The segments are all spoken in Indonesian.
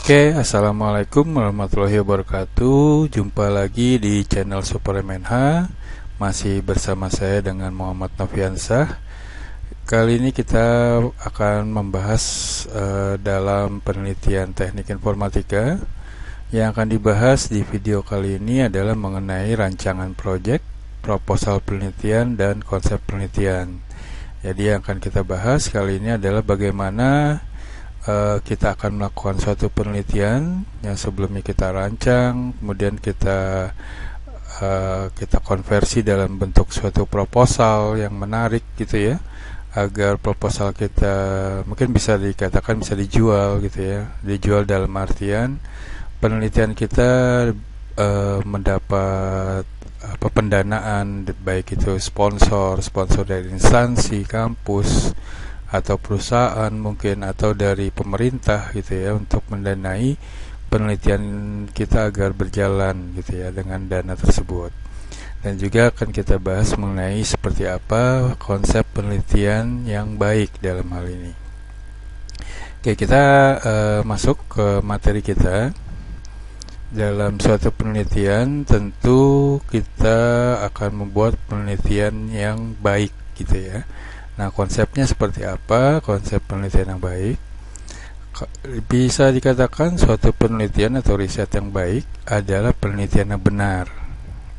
Oke, assalamualaikum warahmatullahi wabarakatuh. Jumpa lagi di channel Suplemen H. Masih bersama saya dengan Muhammad Noviansah. Kali ini kita akan membahas dalam penelitian teknik informatika. Yang akan dibahas di video kali ini adalah mengenai rancangan proyek, proposal penelitian, dan konsep penelitian. Jadi yang akan kita bahas kali ini adalah bagaimana kita akan melakukan suatu penelitian yang sebelumnya kita rancang, kemudian kita konversi dalam bentuk suatu proposal yang menarik gitu ya, agar proposal kita mungkin bisa dikatakan bisa dijual gitu ya. Dijual dalam artian penelitian kita mendapat pendanaan, baik itu sponsor dari instansi, kampus, atau perusahaan mungkin, atau dari pemerintah gitu ya, untuk mendanai penelitian kita agar berjalan gitu ya dengan dana tersebut. Dan juga akan kita bahas mengenai seperti apa konsep penelitian yang baik dalam hal ini. Oke, kita masuk ke materi kita. Dalam suatu penelitian tentu kita akan membuat penelitian yang baik gitu ya. Nah, konsepnya seperti apa? Konsep penelitian yang baik bisa dikatakan suatu penelitian atau riset yang baik adalah penelitian yang benar.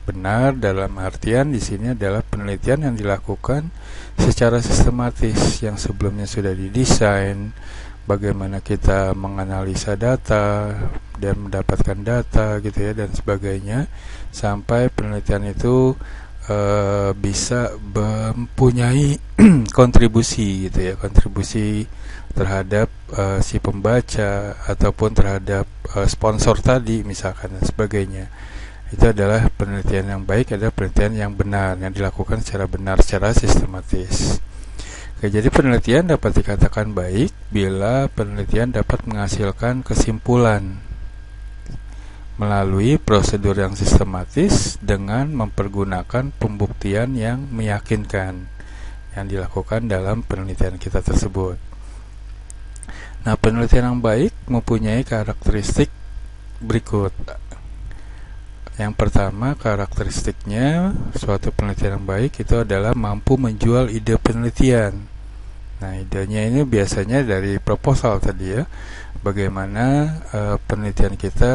Benar dalam artian di sini adalah penelitian yang dilakukan secara sistematis, yang sebelumnya sudah didesain, bagaimana kita menganalisa data dan mendapatkan data gitu ya, dan sebagainya, sampai penelitian itu bisa mempunyai kontribusi gitu ya, kontribusi terhadap si pembaca ataupun terhadap sponsor tadi misalkan dan sebagainya. Itu adalah penelitian yang baik, adalah penelitian yang benar, yang dilakukan secara benar, secara sistematis. Oke, jadi penelitian dapat dikatakan baik bila penelitian dapat menghasilkan kesimpulan melalui prosedur yang sistematis dengan mempergunakan pembuktian yang meyakinkan yang dilakukan dalam penelitian kita tersebut. Nah, penelitian yang baik mempunyai karakteristik berikut. Yang pertama, karakteristiknya suatu penelitian yang baik itu adalah mampu menjual ide penelitian. Nah, idenya ini biasanya dari proposal tadi ya. Bagaimana penelitian kita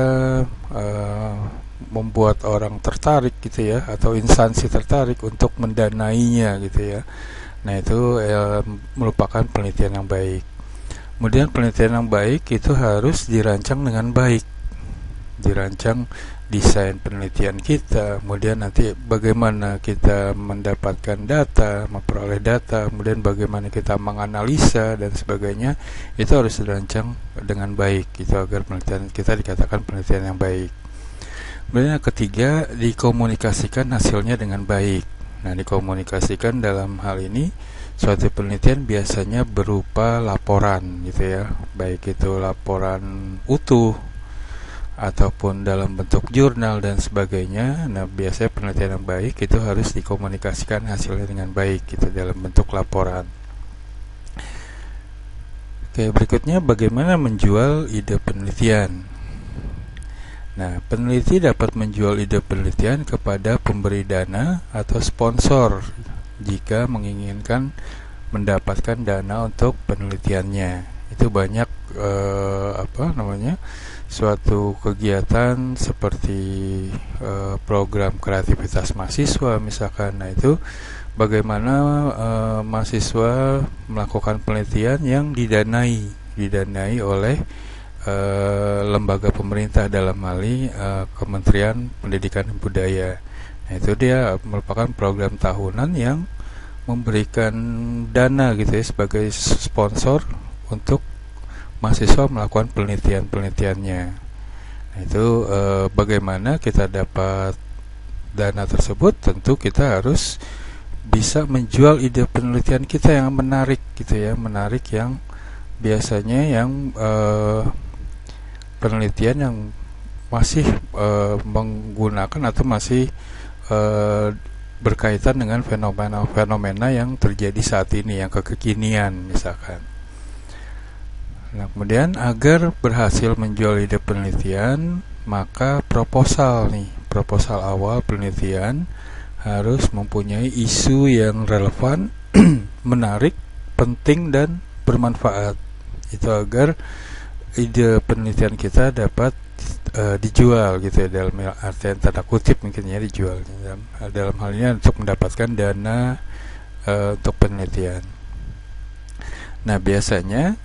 membuat orang tertarik gitu ya, atau instansi tertarik untuk mendanainya gitu ya. Nah, itu merupakan penelitian yang baik. Kemudian penelitian yang baik itu harus dirancang dengan baik. Dirancang desain penelitian kita, kemudian nanti bagaimana kita mendapatkan data, memperoleh data, kemudian bagaimana kita menganalisa dan sebagainya, itu harus dirancang dengan baik gitu, agar penelitian kita dikatakan penelitian yang baik. Kemudian yang ketiga, dikomunikasikan hasilnya dengan baik. Nah, dikomunikasikan dalam hal ini suatu penelitian biasanya berupa laporan gitu ya, baik itu laporan utuh ataupun dalam bentuk jurnal dan sebagainya. Nah, biasanya penelitian yang baik itu harus dikomunikasikan hasilnya dengan baik gitu dalam bentuk laporan. Oke, berikutnya bagaimana menjual ide penelitian. Nah, peneliti dapat menjual ide penelitian kepada pemberi dana atau sponsor jika menginginkan mendapatkan dana untuk penelitiannya. Itu banyak suatu kegiatan seperti program kreativitas mahasiswa misalkan. Nah, itu bagaimana mahasiswa melakukan penelitian yang didanai oleh lembaga pemerintah, dalam hal ini Kementerian Pendidikan dan Budaya. Nah, itu dia merupakan program tahunan yang memberikan dana gitu ya sebagai sponsor untuk mahasiswa melakukan penelitiannya. Nah, itu bagaimana kita dapat dana tersebut, tentu kita harus bisa menjual ide penelitian kita yang menarik gitu ya, menarik, yang biasanya yang penelitian yang masih menggunakan atau masih berkaitan dengan fenomena yang terjadi saat ini, yang kekinian misalkan. Nah, kemudian agar berhasil menjual ide penelitian, maka proposal awal penelitian harus mempunyai isu yang relevan, menarik, penting, dan bermanfaat. Itu agar ide penelitian kita dapat dijual gitu ya, dalam artian tanda kutip mungkin ya, dijual dalam hal ini untuk mendapatkan dana untuk penelitian. Nah, biasanya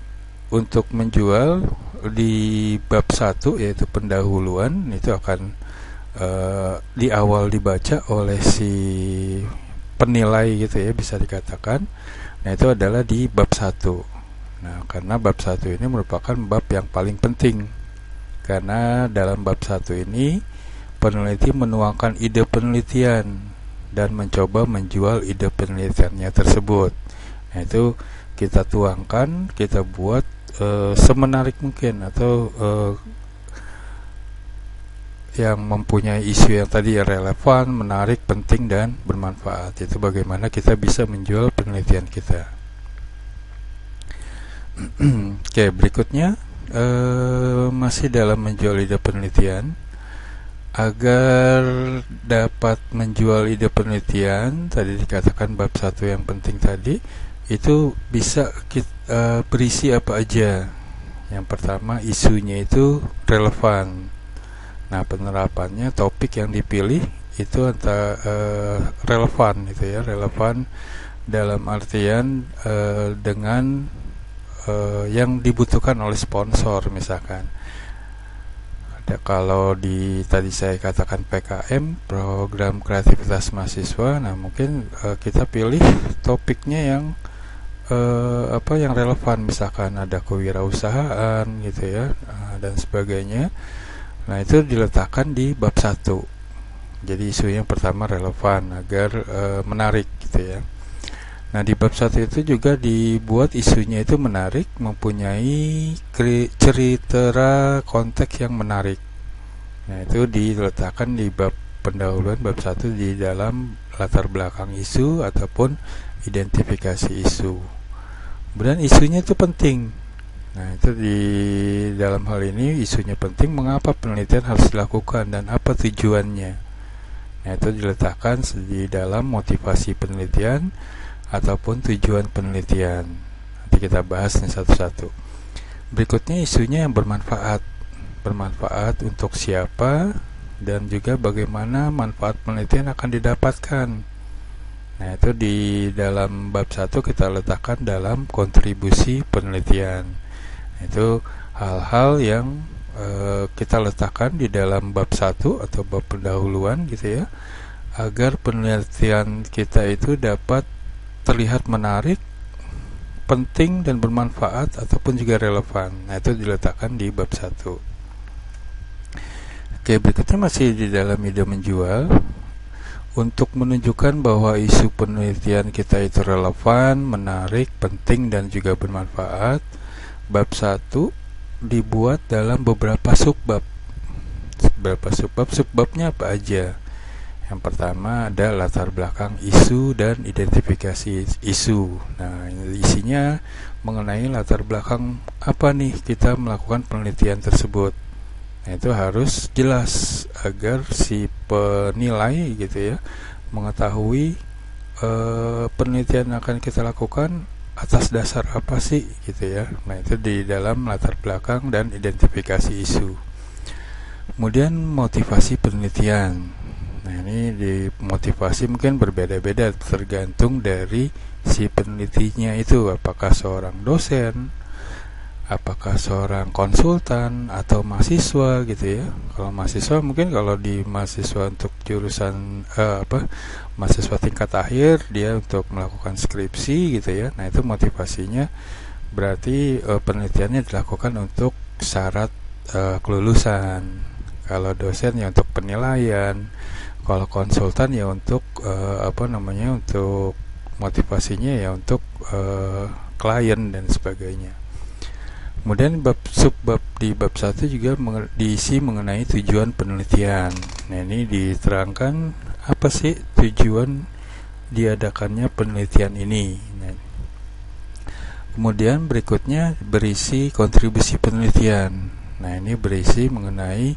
untuk menjual di bab 1 yaitu pendahuluan, itu akan di awal dibaca oleh si penilai gitu ya, bisa dikatakan. Nah, itu adalah di bab 1. Nah, karena bab 1 ini merupakan bab yang paling penting, karena dalam bab 1 ini peneliti menuangkan ide penelitian dan mencoba menjual ide penelitiannya tersebut. Nah, itu kita tuangkan, kita buat semenarik mungkin, atau yang mempunyai isu yang tadi yang relevan, menarik, penting, dan bermanfaat. Itu bagaimana kita bisa menjual penelitian kita. Oke, berikutnya masih dalam menjual ide penelitian. Agar dapat menjual ide penelitian, tadi dikatakan bab 1 yang penting tadi, itu bisa berisi apa aja. Yang pertama, isunya itu relevan. Nah, penerapannya, topik yang dipilih itu relevan gitu ya, relevan dalam artian dengan yang dibutuhkan oleh sponsor misalkan. Kalau tadi saya katakan PKM, program kreativitas mahasiswa, nah mungkin kita pilih topiknya yang yang relevan, misalkan ada kewirausahaan gitu ya, dan sebagainya. Nah, itu diletakkan di bab 1. Jadi isu yang pertama relevan agar menarik gitu ya. Nah, di bab 1 itu juga dibuat isunya itu menarik, mempunyai cerita konteks yang menarik. Nah, itu diletakkan di bab pendahuluan bab 1 di dalam latar belakang isu ataupun identifikasi isu. Kemudian isunya itu penting. Nah, itu di dalam hal ini isunya penting, mengapa penelitian harus dilakukan dan apa tujuannya. Nah, itu diletakkan di dalam motivasi penelitian ataupun tujuan penelitian. Nanti kita bahas nih satu-satu. Berikutnya isunya yang bermanfaat. Bermanfaat untuk siapa dan juga bagaimana manfaat penelitian akan didapatkan. Nah, itu di dalam bab 1 kita letakkan dalam kontribusi penelitian. Itu hal-hal yang kita letakkan di dalam bab 1 atau bab pendahuluan gitu ya, agar penelitian kita itu dapat terlihat menarik, penting, dan bermanfaat ataupun juga relevan. Nah, itu diletakkan di bab 1. Oke, berikutnya masih di dalam ide menjual. Untuk menunjukkan bahwa isu penelitian kita itu relevan, menarik, penting, dan juga bermanfaat, bab 1 dibuat dalam beberapa subbab. Subbabnya apa aja? Yang pertama ada latar belakang isu dan identifikasi isu. Nah, isinya mengenai latar belakang apa nih kita melakukan penelitian tersebut. Nah, itu harus jelas agar si penilai gitu ya mengetahui penelitian yang akan kita lakukan atas dasar apa sih gitu ya. Nah, itu di dalam latar belakang dan identifikasi isu. Kemudian motivasi penelitian. Nah, ini di motivasi mungkin berbeda-beda tergantung dari si penelitinya itu, apakah seorang dosen, apakah seorang konsultan, atau mahasiswa gitu ya. Kalau mahasiswa mungkin kalau di mahasiswa untuk jurusan mahasiswa tingkat akhir, dia untuk melakukan skripsi gitu ya. Nah, itu motivasinya berarti penelitiannya dilakukan untuk syarat kelulusan. Kalau dosen ya untuk penilaian, kalau konsultan ya untuk untuk motivasinya ya untuk klien dan sebagainya. Kemudian subbab di bab 1 juga diisi mengenai tujuan penelitian. Nah, ini diterangkan apa sih tujuan diadakannya penelitian ini. Nah, Kemudian berikutnya berisi kontribusi penelitian. Nah, ini berisi mengenai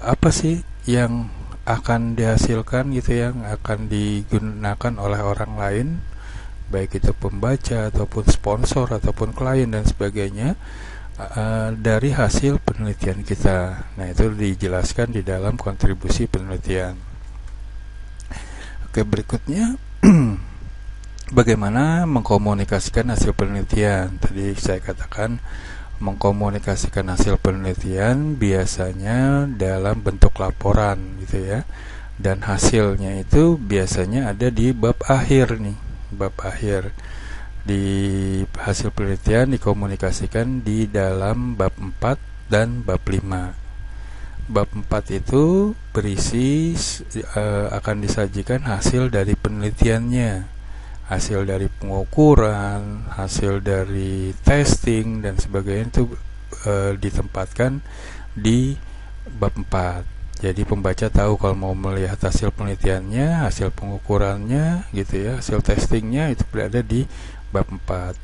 apa sih yang akan dihasilkan gitu, yang akan digunakan oleh orang lain, baik itu pembaca ataupun sponsor ataupun klien dan sebagainya, dari hasil penelitian kita. Nah, itu dijelaskan di dalam kontribusi penelitian. Oke, berikutnya bagaimana mengkomunikasikan hasil penelitian. Tadi saya katakan mengkomunikasikan hasil penelitian biasanya dalam bentuk laporan gitu ya. Dan hasilnya itu biasanya ada di bab akhir nih. Bab akhir di hasil penelitian dikomunikasikan di dalam bab 4 dan bab 5. Bab 4 itu berisi akan disajikan hasil dari penelitiannya, hasil dari pengukuran, hasil dari testing dan sebagainya, itu ditempatkan di bab 4. Jadi pembaca tahu kalau mau melihat hasil penelitiannya, hasil pengukurannya gitu ya, hasil testingnya itu berada di bab 4.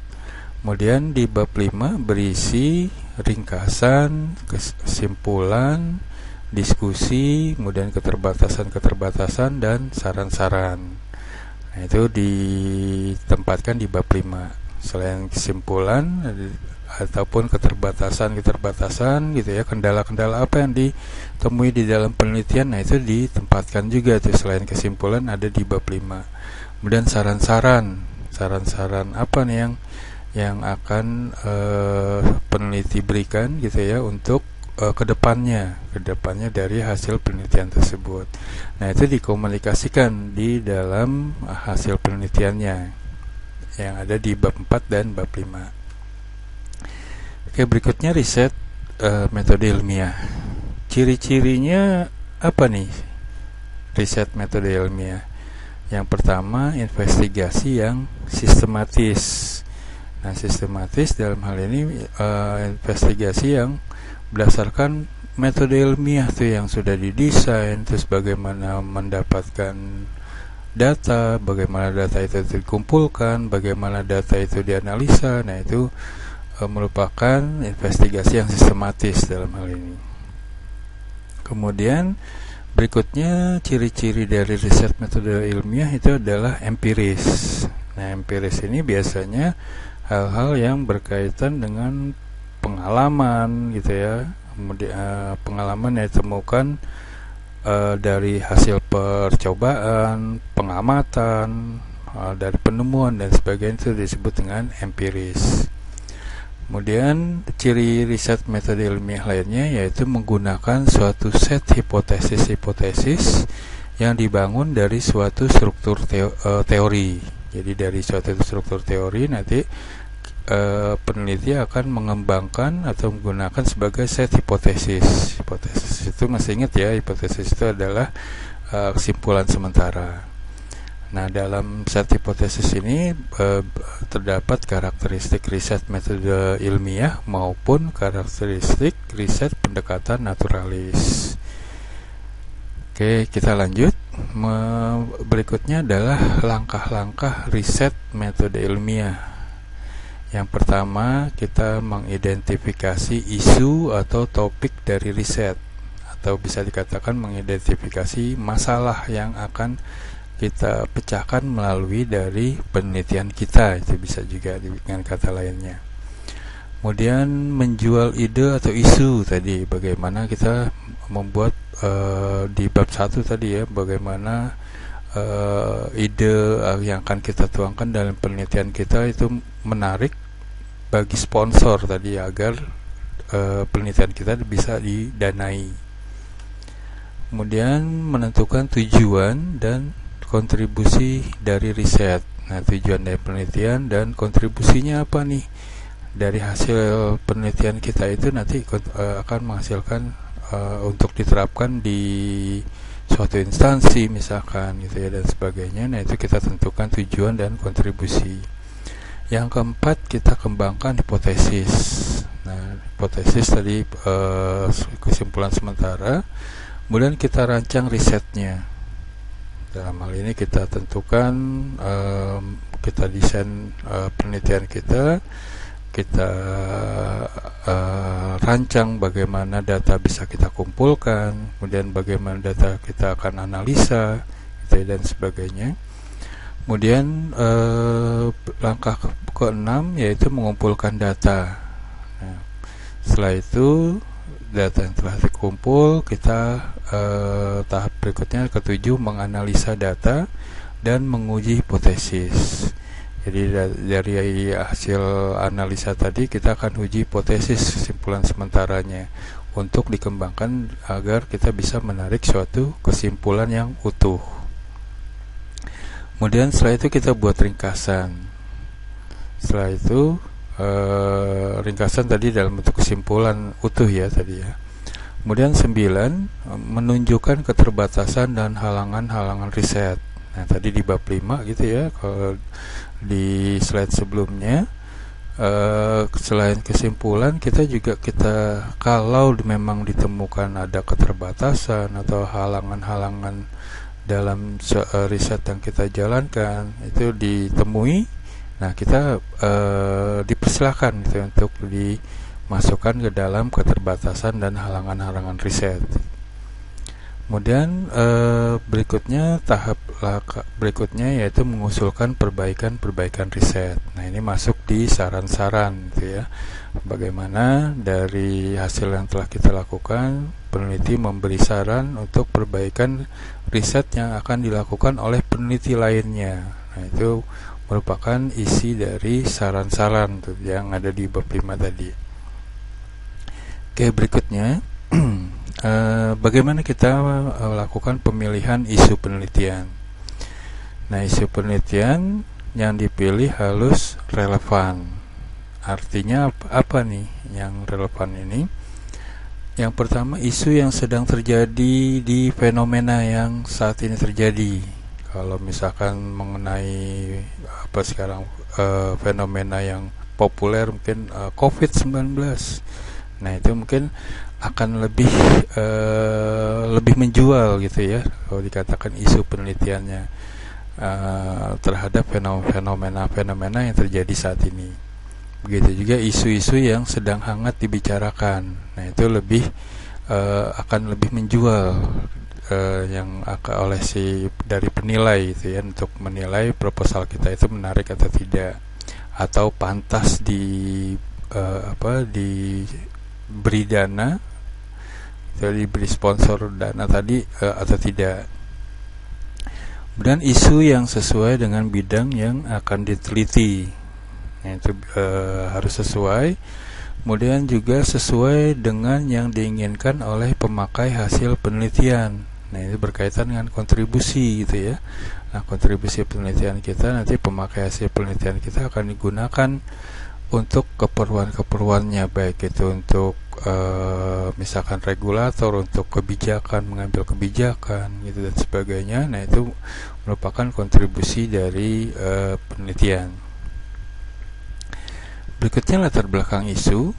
Kemudian di bab 5 berisi ringkasan, kesimpulan, diskusi, kemudian keterbatasan dan saran-saran. Nah, itu ditempatkan di bab 5. Selain kesimpulan ataupun keterbatasan gitu ya, kendala-kendala apa yang ditemui di dalam penelitian, nah itu ditempatkan juga tuh, selain kesimpulan ada di bab 5. Kemudian saran-saran apa nih yang akan peneliti berikan gitu ya untuk kedepannya dari hasil penelitian tersebut. Nah, itu dikomunikasikan di dalam hasil penelitiannya yang ada di bab 4 dan bab 5. Oke, berikutnya riset metode ilmiah. Ciri-cirinya apa nih riset metode ilmiah? Yang pertama, investigasi yang sistematis. Nah, sistematis dalam hal ini investigasi yang berdasarkan metode ilmiah tuh yang sudah didesain, terus bagaimana mendapatkan data, bagaimana data itu dikumpulkan, bagaimana data itu dianalisa. Nah, itu merupakan investigasi yang sistematis dalam hal ini. Kemudian berikutnya ciri-ciri dari riset metode ilmiah itu adalah empiris. Nah, empiris ini biasanya hal-hal yang berkaitan dengan pengalaman gitu ya. Kemudian pengalaman yang ditemukan dari hasil percobaan, pengamatan, dari penemuan dan sebagainya, itu disebut dengan empiris. Kemudian ciri riset metode ilmiah lainnya yaitu menggunakan suatu set hipotesis-hipotesis yang dibangun dari suatu struktur teori. Jadi dari suatu struktur teori nanti peneliti akan mengembangkan atau menggunakan sebagai set hipotesis. Hipotesis itu masih ingat ya, hipotesis itu adalah kesimpulan sementara. Nah, dalam set hipotesis ini terdapat karakteristik riset metode ilmiah maupun karakteristik riset pendekatan naturalis. Oke, kita lanjut. Berikutnya adalah langkah-langkah riset metode ilmiah. Yang pertama, kita mengidentifikasi isu atau topik dari riset, atau bisa dikatakan mengidentifikasi masalah yang akan kita pecahkan melalui dari penelitian kita, itu bisa juga dengan kata lainnya. Kemudian menjual ide atau isu tadi, bagaimana kita membuat di bab 1 tadi ya, bagaimana ide yang akan kita tuangkan dalam penelitian kita itu menarik bagi sponsor tadi agar penelitian kita bisa didanai. Kemudian menentukan tujuan dan kontribusi dari riset. Nah, tujuan dari penelitian dan kontribusinya apa nih dari hasil penelitian kita itu nanti akan menghasilkan untuk diterapkan di suatu instansi misalkan gitu ya, dan sebagainya. Nah, itu kita tentukan tujuan dan kontribusi. Yang keempat, kita kembangkan hipotesis. Nah, hipotesis tadi kesimpulan sementara. Kemudian kita rancang risetnya. Dalam hal ini kita tentukan kita desain penelitian kita rancang bagaimana data bisa kita kumpulkan, kemudian bagaimana data kita akan analisa, gitu, dan sebagainya. Kemudian langkah ke-6 yaitu mengumpulkan data. Nah, setelah itu data yang telah dikumpul, kita tahap berikutnya ke-7 menganalisa data dan menguji hipotesis. Jadi dari hasil analisa tadi kita akan uji hipotesis, kesimpulan sementaranya, untuk dikembangkan agar kita bisa menarik suatu kesimpulan yang utuh. Kemudian setelah itu kita buat ringkasan. Setelah itu ringkasan tadi dalam bentuk kesimpulan utuh ya tadi ya. Kemudian 9 menunjukkan keterbatasan dan halangan-halangan riset. Nah, tadi di bab 5 gitu ya. Kalau di slide sebelumnya, selain kesimpulan, kita kalau memang ditemukan ada keterbatasan atau halangan-halangan dalam riset yang kita jalankan, itu ditemui. Nah, kita dipersilakan gitu, untuk dimasukkan ke dalam keterbatasan dan halangan-halangan riset. Kemudian tahap berikutnya yaitu mengusulkan perbaikan riset. Nah, ini masuk di saran-saran gitu ya. Bagaimana dari hasil yang telah kita lakukan, peneliti memberi saran untuk perbaikan riset yang akan dilakukan oleh peneliti lainnya. Nah, itu merupakan isi dari saran-saran tuh yang ada di bab 5 tadi. Oke, berikutnya bagaimana kita melakukan pemilihan isu penelitian. Nah, isu penelitian yang dipilih harus relevan. Artinya apa nih yang relevan ini? Yang pertama, isu yang sedang terjadi di fenomena yang saat ini terjadi. Kalau misalkan mengenai sekarang fenomena yang populer mungkin COVID-19. Nah, itu mungkin akan lebih menjual gitu ya kalau dikatakan isu penelitiannya terhadap fenomena yang terjadi saat ini. Begitu juga isu-isu yang sedang hangat dibicarakan. Nah, itu akan lebih menjual yang oleh dari penilai gitu ya, untuk menilai proposal kita itu menarik atau tidak, atau pantas diberi dana, diberi sponsor dana tadi atau tidak. Kemudian isu yang sesuai dengan bidang yang akan diteliti, itu harus sesuai. Kemudian juga sesuai dengan yang diinginkan oleh pemakai hasil penelitian. Nah, ini berkaitan dengan kontribusi gitu ya. Nah, kontribusi penelitian kita, nanti pemakai hasil penelitian kita akan digunakan untuk keperluan-keperluannya, baik itu untuk misalkan regulator, untuk kebijakan, mengambil kebijakan gitu dan sebagainya. Nah, itu merupakan kontribusi dari penelitian. Berikutnya latar belakang isu.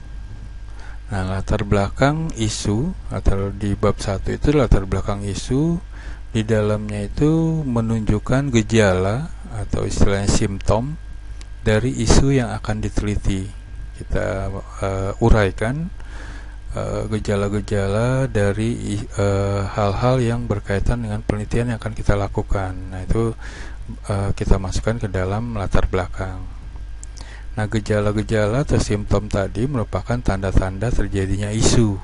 Nah, latar belakang isu atau di bab 1 itu latar belakang isu, di dalamnya itu menunjukkan gejala atau istilahnya simptom dari isu yang akan diteliti. Kita uraikan gejala-gejala dari hal-hal yang berkaitan dengan penelitian yang akan kita lakukan. Nah, itu kita masukkan ke dalam latar belakang. Nah, gejala-gejala atau simptom tadi merupakan tanda-tanda terjadinya isu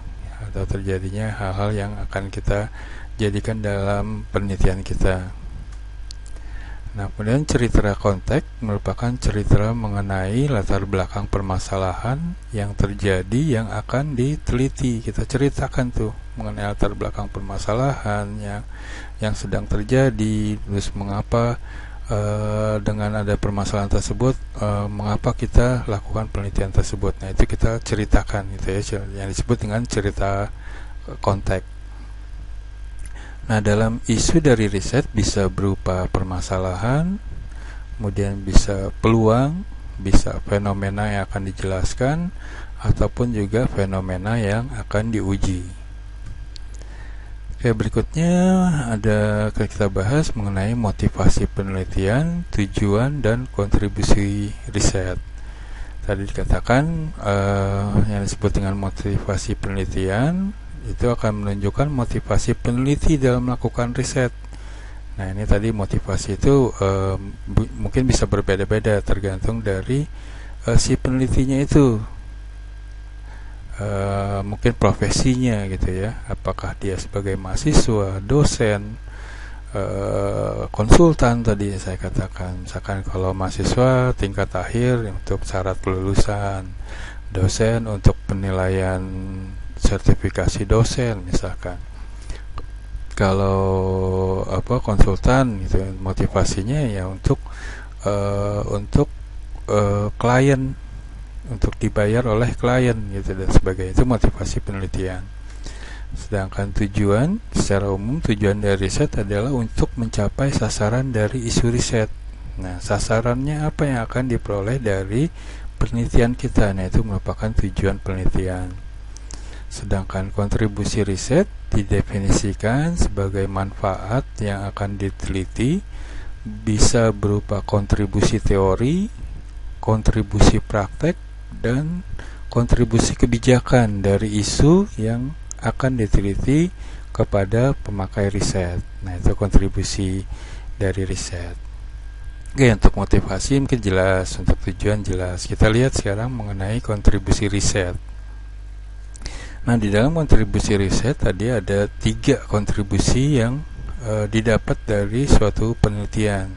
atau terjadinya hal-hal yang akan kita jadikan dalam penelitian kita. Nah, kemudian cerita konteks merupakan cerita mengenai latar belakang permasalahan yang terjadi yang akan diteliti. Kita ceritakan tuh mengenai latar belakang permasalahan yang sedang terjadi, terus mengapa dengan ada permasalahan tersebut, mengapa kita lakukan penelitian tersebut. Nah, itu kita ceritakan gitu ya, yang disebut dengan cerita konteks. Nah, dalam isu dari riset bisa berupa permasalahan, kemudian bisa peluang, bisa fenomena yang akan dijelaskan, ataupun juga fenomena yang akan diuji. Oke, berikutnya kita bahas mengenai motivasi penelitian, tujuan, dan kontribusi riset. Tadi dikatakan yang disebut dengan motivasi penelitian itu akan menunjukkan motivasi peneliti dalam melakukan riset. Nah, ini tadi motivasi itu mungkin bisa berbeda-beda tergantung dari si penelitinya itu. Mungkin profesinya gitu ya, apakah dia sebagai mahasiswa, dosen, konsultan tadi saya katakan. Misalkan kalau mahasiswa tingkat akhir untuk syarat kelulusan, dosen untuk penilaian sertifikasi dosen misalkan. Kalau konsultan gitu, motivasinya ya untuk klien, untuk dibayar oleh klien gitu dan sebagainya. Itu motivasi penelitian. Sedangkan tujuan, secara umum tujuan dari riset adalah untuk mencapai sasaran dari isu riset. Nah, sasarannya apa yang akan diperoleh dari penelitian kita? Nah, itu merupakan tujuan penelitian. Sedangkan kontribusi riset didefinisikan sebagai manfaat yang akan diteliti, bisa berupa kontribusi teori, kontribusi praktek, dan kontribusi kebijakan dari isu yang akan diteliti kepada pemakai riset. Nah, itu kontribusi dari riset. Oke, untuk motivasi mungkin jelas, untuk tujuan jelas. Kita lihat sekarang mengenai kontribusi riset. Nah, di dalam kontribusi riset tadi ada 3 kontribusi yang didapat dari suatu penelitian.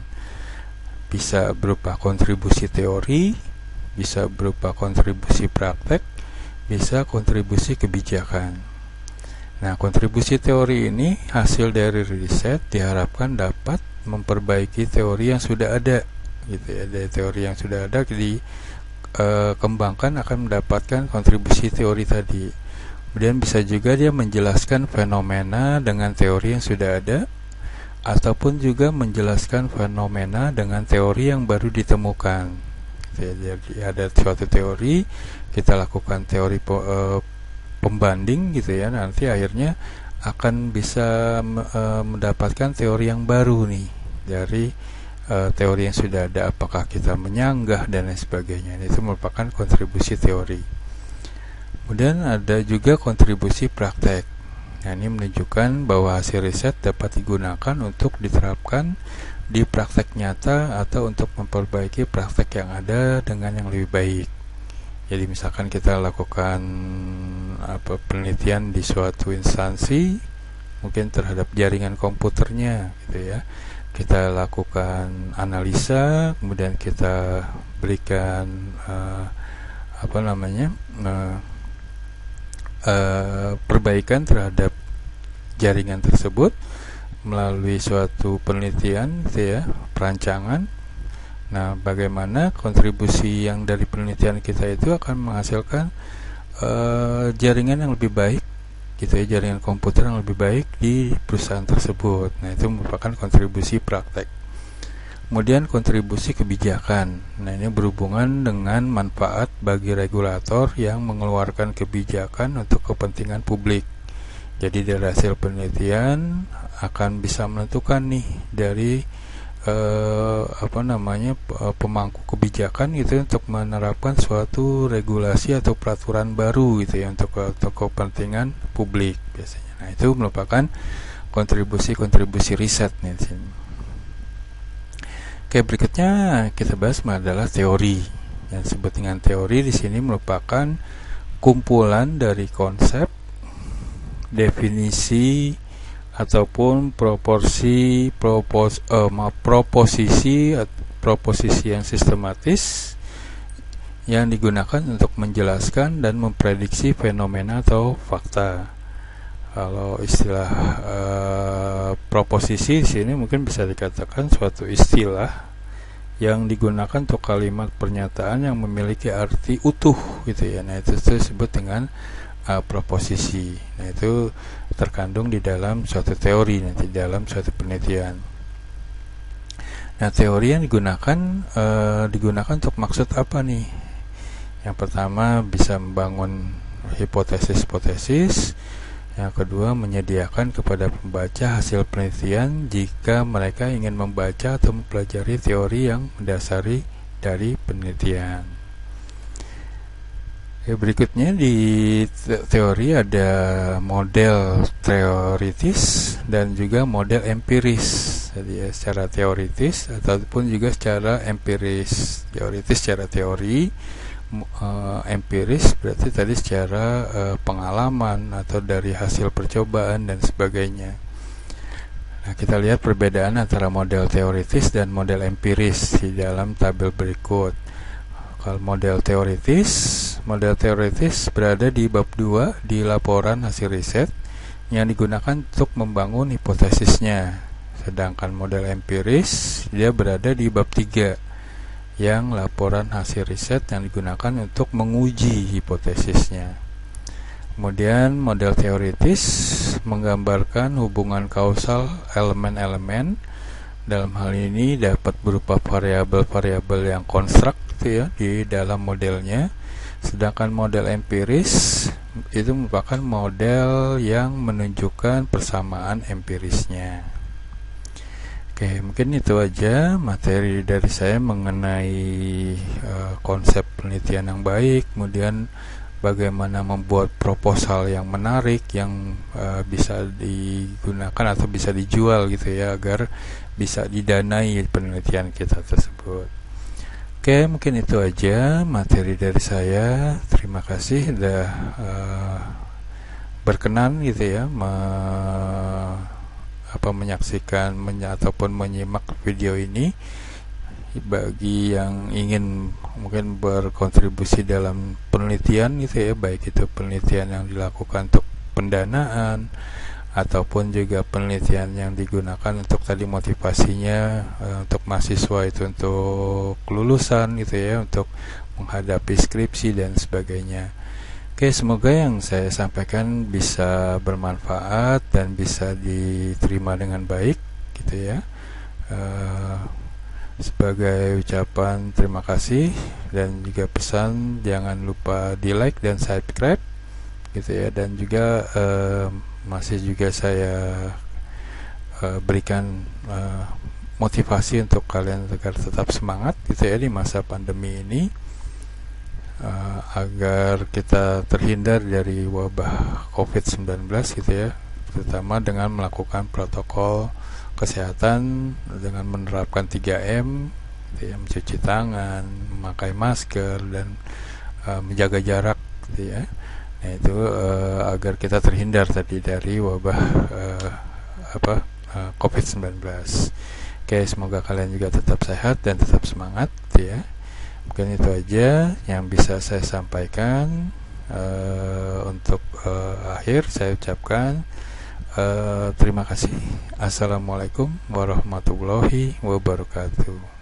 Bisa berupa kontribusi teori, bisa berupa kontribusi praktek, bisa kontribusi kebijakan. Nah, kontribusi teori ini hasil dari riset diharapkan dapat memperbaiki teori yang sudah ada gitu ya. Dari teori yang sudah ada dikembangkan akan mendapatkan kontribusi teori tadi. Kemudian bisa juga dia menjelaskan fenomena dengan teori yang sudah ada, ataupun juga menjelaskan fenomena dengan teori yang baru ditemukan. Jadi ada suatu teori, kita lakukan teori pembanding gitu ya, nanti akhirnya akan bisa mendapatkan teori yang baru nih dari teori yang sudah ada, apakah kita menyanggah dan lain sebagainya. Itu merupakan kontribusi teori. Kemudian ada juga kontribusi praktek. Nah, ini menunjukkan bahwa hasil riset dapat digunakan untuk diterapkan di praktek nyata atau untuk memperbaiki praktek yang ada dengan yang lebih baik. Jadi misalkan kita lakukan penelitian di suatu instansi, mungkin terhadap jaringan komputernya gitu ya. Kita lakukan analisa, kemudian kita berikan perbaikan terhadap jaringan tersebut melalui suatu penelitian gitu ya, perancangan. Nah, bagaimana kontribusi yang dari penelitian kita itu akan menghasilkan jaringan yang lebih baik gitu ya, jaringan komputer yang lebih baik di perusahaan tersebut. Nah, itu merupakan kontribusi praktek. Kemudian kontribusi kebijakan. Nah, ini berhubungan dengan manfaat bagi regulator yang mengeluarkan kebijakan untuk kepentingan publik. Jadi dari hasil penelitian akan bisa menentukan nih dari pemangku kebijakan gitu untuk menerapkan suatu regulasi atau peraturan baru gitu ya untuk kepentingan publik biasanya. Nah, itu merupakan kontribusi riset nih di sini. Oke, berikutnya kita bahas adalah teori. Yang disebut dengan teori di sini merupakan kumpulan dari konsep, definisi ataupun proposisi yang sistematis yang digunakan untuk menjelaskan dan memprediksi fenomena atau fakta. Kalau istilah proposisi di sini mungkin bisa dikatakan suatu istilah yang digunakan untuk kalimat pernyataan yang memiliki arti utuh gitu ya. Nah, itu disebut dengan proposisi. Nah, itu terkandung di dalam suatu teori, nanti di dalam suatu penelitian. Nah, teori yang digunakan untuk maksud apa nih? Yang pertama bisa membangun hipotesis-hipotesis. Yang kedua, menyediakan kepada pembaca hasil penelitian jika mereka ingin membaca atau mempelajari teori yang mendasari dari penelitian. Berikutnya di teori ada model teoritis dan juga model empiris. Jadi secara teoritis ataupun juga secara empiris. Teoritis secara teori, empiris berarti tadi secara pengalaman atau dari hasil percobaan dan sebagainya. Nah, kita lihat perbedaan antara model teoritis dan model empiris di dalam tabel berikut. Kalau model teoritis berada di bab 2 di laporan hasil riset yang digunakan untuk membangun hipotesisnya. Sedangkan model empiris dia berada di bab 3 yang laporan hasil riset yang digunakan untuk menguji hipotesisnya. Kemudian model teoritis menggambarkan hubungan kausal elemen-elemen. Dalam hal ini dapat berupa variabel-variabel yang konstruk ya di dalam modelnya. Sedangkan model empiris itu merupakan model yang menunjukkan persamaan empirisnya. Oke, mungkin itu aja materi dari saya mengenai konsep penelitian yang baik, kemudian bagaimana membuat proposal yang menarik yang bisa digunakan atau bisa dijual gitu ya, agar bisa didanai penelitian kita tersebut. Oke, mungkin itu aja materi dari saya. Terima kasih sudah berkenan gitu ya menyaksikan ataupun menyimak video ini. Bagi yang ingin mungkin berkontribusi dalam penelitian gitu ya, baik itu penelitian yang dilakukan untuk pendanaan ataupun juga penelitian yang digunakan untuk tadi motivasinya untuk mahasiswa itu untuk kelulusan gitu ya, untuk menghadapi skripsi dan sebagainya. Oke, semoga yang saya sampaikan bisa bermanfaat dan bisa diterima dengan baik gitu ya. Sebagai ucapan terima kasih dan juga pesan, jangan lupa di like dan subscribe gitu ya, dan juga masih juga saya berikan motivasi untuk kalian agar tetap semangat gitu ya di masa pandemi ini, agar kita terhindar dari wabah COVID-19 gitu ya, terutama dengan melakukan protokol kesehatan dengan menerapkan 3M gitu ya, mencuci tangan, memakai masker, dan menjaga jarak gitu ya. Nah, itu agar kita terhindar tadi dari wabah COVID-19. Oke, semoga kalian juga tetap sehat dan tetap semangat gitu ya. Mungkin itu aja yang bisa saya sampaikan. Untuk akhir saya ucapkan terima kasih. Assalamualaikum warahmatullahi wabarakatuh.